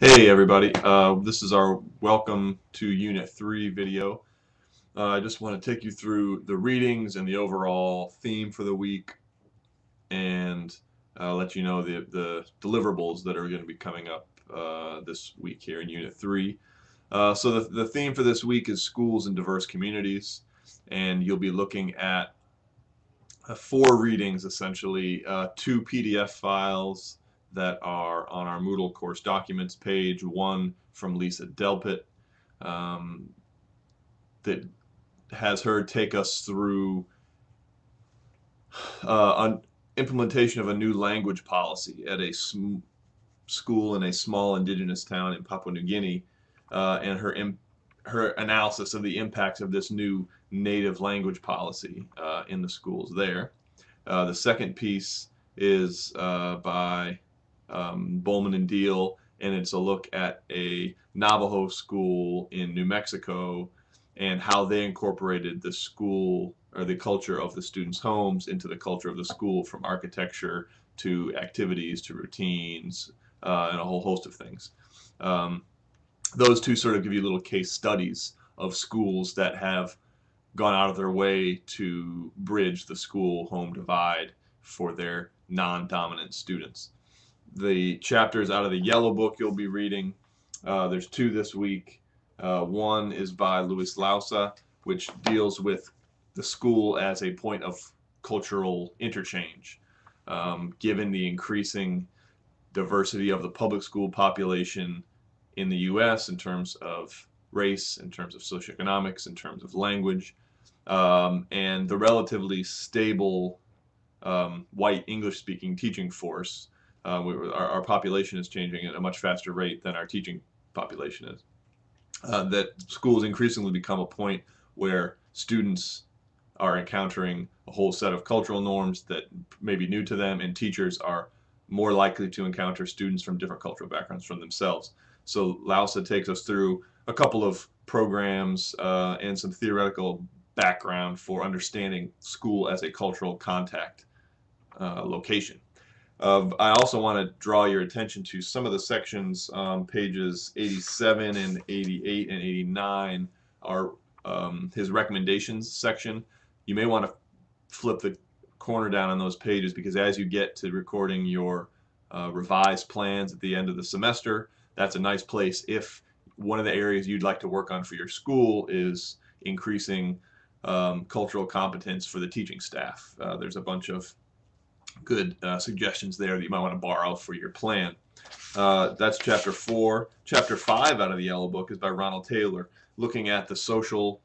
Hey everybody, this is our welcome to Unit 3 video. I just want to take you through the readings and the overall theme for the week and let you know the deliverables that are going to be coming up this week here in Unit 3. So the theme for this week is schools in diverse communities, and you'll be looking at 4 readings essentially, 2 PDF files that are on our Moodle course documents page, one from Lisa Delpit that has her take us through an implementation of a new language policy at a school in a small indigenous town in Papua New Guinea, and her analysis of the impacts of this new native language policy in the schools there. The second piece is by Bowman and Deal, and it's a look at a Navajo school in New Mexico and how they incorporated the school or the culture of the students' homes into the culture of the school, from architecture to activities to routines and a whole host of things. Those two sort of give you little case studies of schools that have gone out of their way to bridge the school-home divide for their non-dominant students. The chapters out of the yellow book you'll be reading, there's 2 this week. One is by Luis Lausa, which deals with the school as a point of cultural interchange. Given the increasing diversity of the public school population in the U.S. in terms of race, in terms of socioeconomics, in terms of language, and the relatively stable white English-speaking teaching force. Our population is changing at a much faster rate than our teaching population is. That schools increasingly become a point where students are encountering a whole set of cultural norms that may be new to them, and teachers are more likely to encounter students from different cultural backgrounds from themselves. So Lausa takes us through a couple of programs and some theoretical background for understanding school as a cultural contact location. I also want to draw your attention to some of the sections, pages 87 and 88 and 89 are his recommendations section. You may want to flip the corner down on those pages, because as you get to recording your revised plans at the end of the semester, that's a nice place if one of the areas you'd like to work on for your school is increasing cultural competence for the teaching staff. There's a bunch of good suggestions there that you might want to borrow for your plan. That's chapter 4. Chapter 5 out of the yellow book is by Ronald Taylor, looking at the social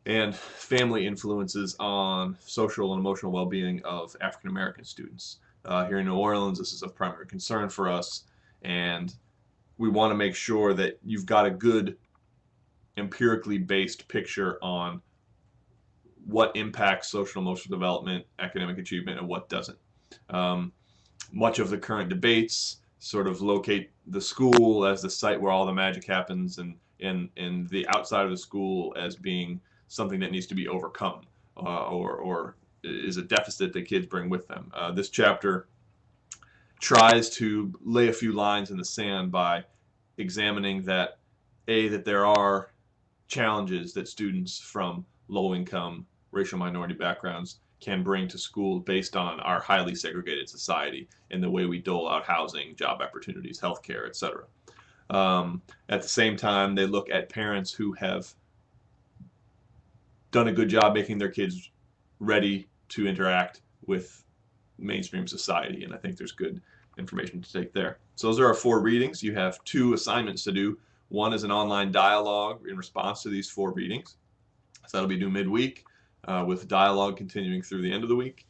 and family influences on social and emotional well-being of African American students. Here in New Orleans, this is of primary concern for us, and we want to make sure that you've got a good empirically based picture on what impacts social emotional development, academic achievement, and what doesn't. Much of the current debates sort of locate the school as the site where all the magic happens, and the outside of the school as being something that needs to be overcome or is a deficit that kids bring with them. This chapter tries to lay a few lines in the sand by examining that there are challenges that students from low-income, racial minority backgrounds can bring to school based on our highly segregated society and the way we dole out housing, job opportunities, healthcare, etc. At the same time, they look at parents who have done a good job making their kids ready to interact with mainstream society, and I think there's good information to take there. So those are our 4 readings. You have 2 assignments to do. One is an online dialogue in response to these 4 readings. So that'll be due midweek, with dialogue continuing through the end of the week.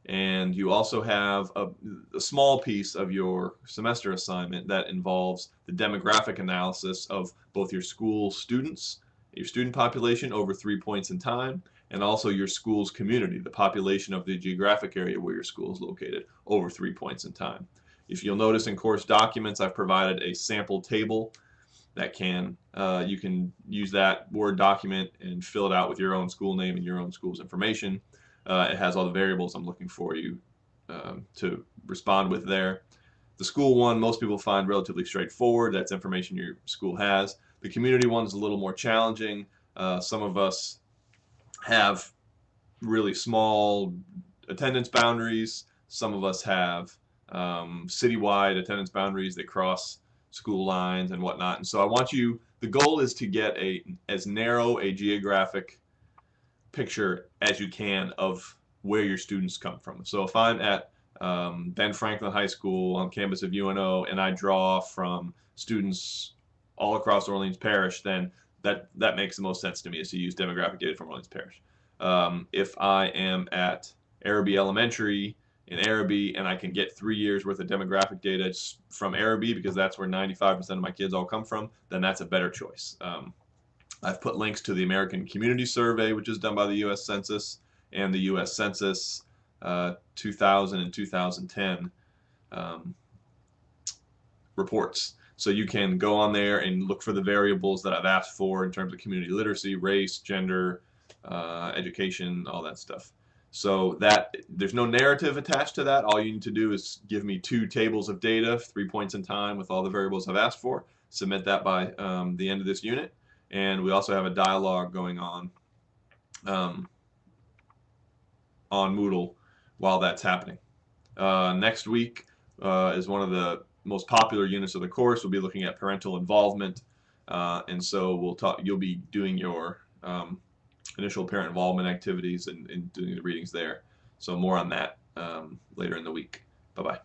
And you also have a small piece of your semester assignment that involves the demographic analysis of both your school students, your student population over 3 points in time, and also your school's community, the population of the geographic area where your school is located, over 3 points in time. If you'll notice in course documents, I've provided a sample table that you can use that Word document and fill it out with your own school name and your own school's information. It has all the variables I'm looking for you to respond with there. The school one, most people find relatively straightforward. That's information your school has. The community one is a little more challenging. Some of us have really small attendance boundaries. Some of us have citywide attendance boundaries that cross school lines and whatnot. And so I want you, the goal is to get as narrow a geographic picture as you can of where your students come from. So if I'm at Ben Franklin High School on campus of UNO and I draw from students all across Orleans Parish, then that makes the most sense to me, is to use demographic data from Orleans Parish. If I am at Araby Elementary in Araby and I can get 3 years worth of demographic data from Araby because that's where 95% of my kids all come from, then that's a better choice. I've put links to the American Community Survey, which is done by the U.S. Census, and the U.S. Census 2000 and 2010 reports. So you can go on there and look for the variables that I've asked for in terms of community literacy, race, gender, education, all that stuff. So that there's no narrative attached to that. All you need to do is give me 2 tables of data, 3 points in time with all the variables I've asked for. Submit that by the end of this unit. And we also have a dialogue going on Moodle while that's happening. Next week is one of the most popular units of the course. We'll be looking at parental involvement, and so we'll talk. You'll be doing your initial parent involvement activities and doing the readings there. So more on that later in the week. Bye-bye.